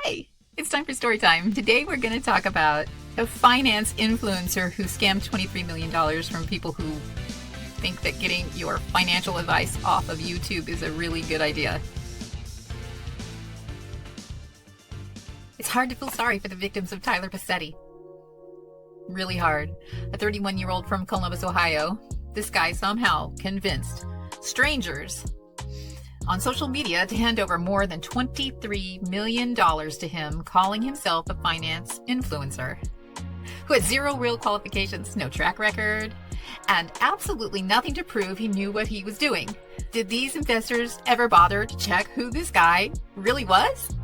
Hi, it's time for story time. Today we're going to talk about a finance influencer who scammed $23 million from people who think that getting your financial advice off of YouTube is a really good idea. It's hard to feel sorry for the victims of Tyler Bossetti. Really hard. A 31-year-old from Columbus, Ohio. This guy somehow convinced strangers on social media to hand over more than $23 million to him, calling himself a finance influencer who had zero real qualifications, no track record, and absolutely nothing to prove he knew what he was doing. Did these investors ever bother to check who this guy really was?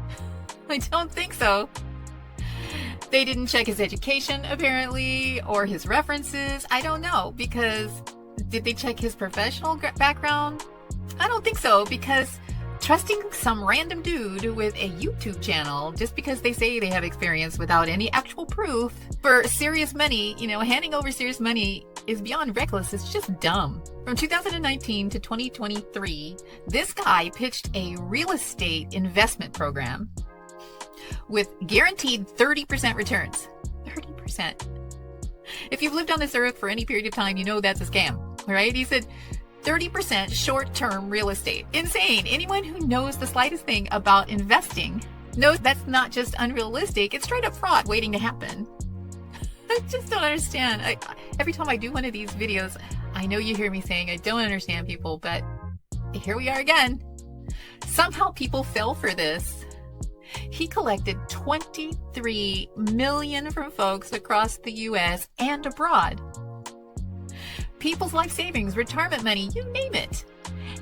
I don't think so. They didn't check his education, apparently, or his references. I don't know, because did they check his professional background? I don't think so, because trusting some random dude with a YouTube channel just because they say they have experience without any actual proof for serious money, handing over serious money is beyond reckless. It's just dumb. From 2019 to 2023, this guy pitched a real estate investment program with guaranteed 30% returns. 30%. If you've lived on this earth for any period of time, you know that's a scam, right? He said 30% short-term real estate. Insane. Anyone who knows the slightest thing about investing knows that's not just unrealistic. It's straight up fraud waiting to happen. I just don't understand. Every time I do one of these videos, I know you hear me saying I don't understand people, but here we are again. Somehow people fell for this. He collected $23 million from folks across the U.S. and abroad. People's life savings, retirement money, you name it.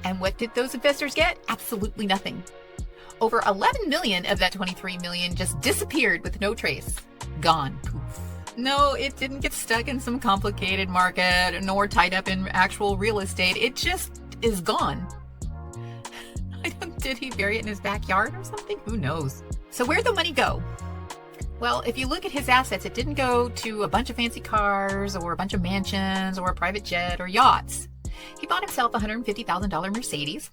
And what did those investors get? Absolutely nothing. Over 11 million of that 23 million just disappeared with no trace. Gone. Poof. No, it didn't get stuck in some complicated market nor tied up in actual real estate. It just is gone. Did he bury it in his backyard or something? Who knows? So where'd the money go? Well, if you look at his assets, it didn't go to a bunch of fancy cars or a bunch of mansions or a private jet or yachts. He bought himself a $150,000 Mercedes.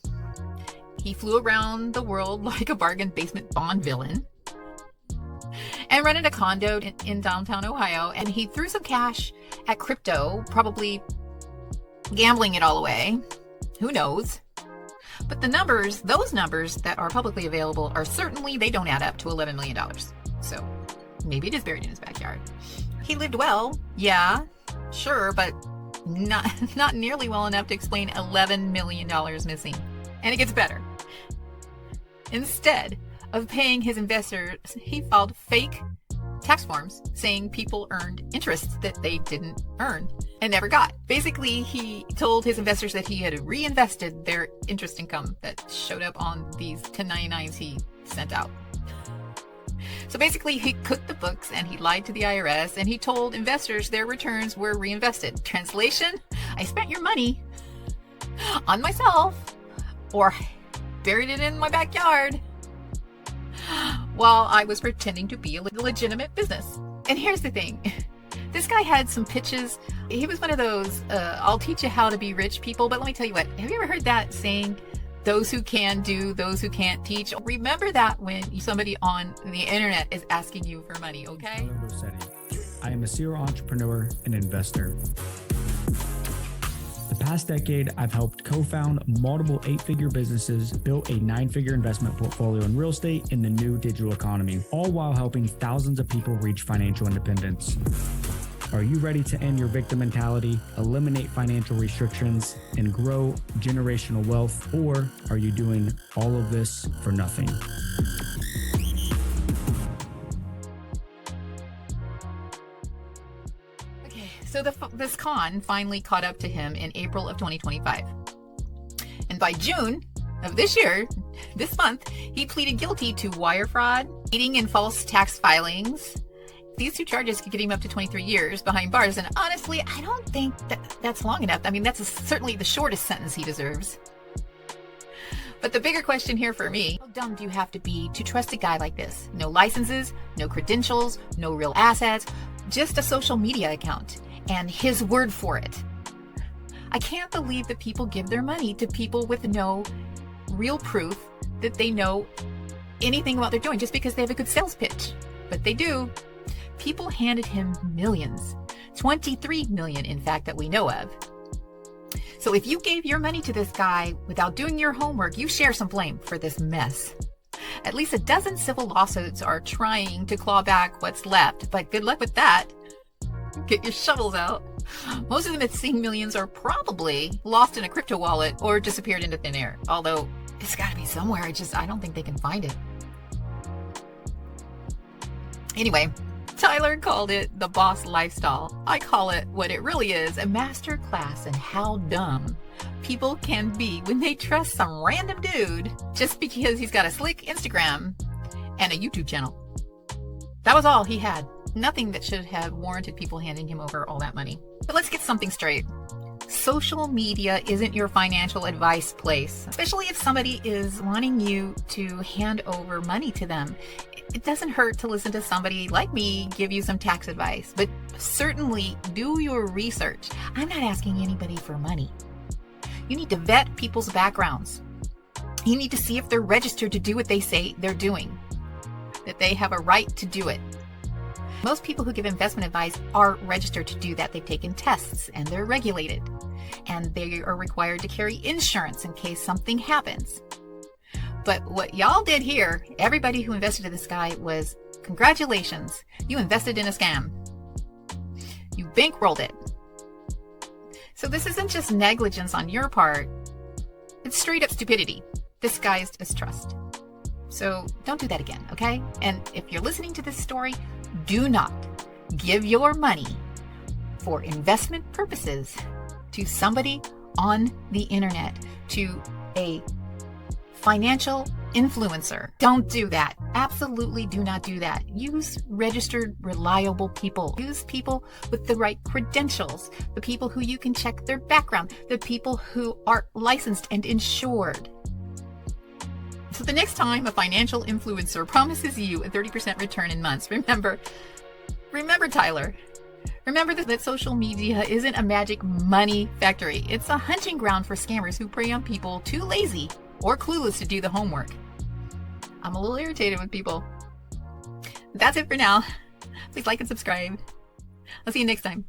He flew around the world like a bargain basement Bond villain and rented a condo in downtown Ohio. And he threw some cash at crypto, probably gambling it all away. Who knows? But the numbers, those numbers that are publicly available are certainly, they don't add up to $11 million. So maybe it is buried in his backyard. He lived well, yeah, sure, but not nearly well enough to explain $11 million missing. And it gets better. Instead of paying his investors, he filed fake tax forms saying people earned interests that they didn't earn and never got. Basically, he told his investors that he had reinvested their interest income that showed up on these 1099s he sent out. So basically, he cooked the books and he lied to the IRS and he told investors their returns were reinvested. Translation, I spent your money on myself or buried it in my backyard while I was pretending to be a legitimate business. And here's the thing. This guy had some pitches. He was one of those, I'll teach you how to be rich people. But let me tell you what, have you ever heard that saying, those who can do, those who can't teach? Remember that when somebody on the internet is asking you for money, okay? Tyler Bossetti. I am a serial entrepreneur and investor. The past decade, I've helped co-found multiple 8-figure businesses, built a 9-figure investment portfolio in real estate in the new digital economy, all while helping thousands of people reach financial independence. Are you ready to end your victim mentality, eliminate financial restrictions, and grow generational wealth? Or are you doing all of this for nothing? So this con finally caught up to him in April of 2025. And by June of this month, he pleaded guilty to wire fraud, cheating, and false tax filings. These two charges could get him up to 23 years behind bars. And honestly, I don't think that's long enough. I mean, that's certainly the shortest sentence he deserves. But the bigger question here for me, how dumb do you have to be to trust a guy like this? No licenses, no credentials, no real assets, just a social media account and his word for it. I can't believe that people give their money to people with no real proof that they know anything about what they're doing just because they have a good sales pitch. But they do. People handed him millions. 23 million, in fact, that we know of. So if you gave your money to this guy without doing your homework, you share some blame for this mess. At least a dozen civil lawsuits are trying to claw back what's left, but good luck with that. Get your shovels out. Most of the missing millions are probably lost in a crypto wallet or disappeared into thin air. Although it's got to be somewhere. I don't think they can find it. Anyway, Tyler called it the boss lifestyle. I call it what it really is, a master class in how dumb people can be when they trust some random dude just because he's got a slick Instagram and a YouTube channel. That was all he had. Nothing that should have warranted people handing him over all that money. But let's get something straight. Social media isn't your financial advice place, especially if somebody is wanting you to hand over money to them. It doesn't hurt to listen to somebody like me give you some tax advice, but certainly do your research. I'm not asking anybody for money. You need to vet people's backgrounds. You need to see if they're registered to do what they say they're doing, that they have a right to do it. Most people who give investment advice are registered to do that. They've taken tests and they're regulated, and they are required to carry insurance in case something happens. But what y'all did here, everybody who invested in this guy, was congratulations, you invested in a scam. You bankrolled it. So this isn't just negligence on your part, it's straight up stupidity, disguised as trust. So don't do that again, okay? And if you're listening to this story, do not give your money for investment purposes to somebody on the internet, to a financial influencer. Don't do that. Absolutely do not do that. Use registered, reliable people. Use people with the right credentials, the people who you can check their background, the people who are licensed and insured. So the next time a financial influencer promises you a 30% return in months, remember Tyler. Remember that social media isn't a magic money factory. It's a hunting ground for scammers who prey on people too lazy or clueless to do the homework. I'm a little irritated with people. That's it for now. Please like and subscribe. I'll see you next time.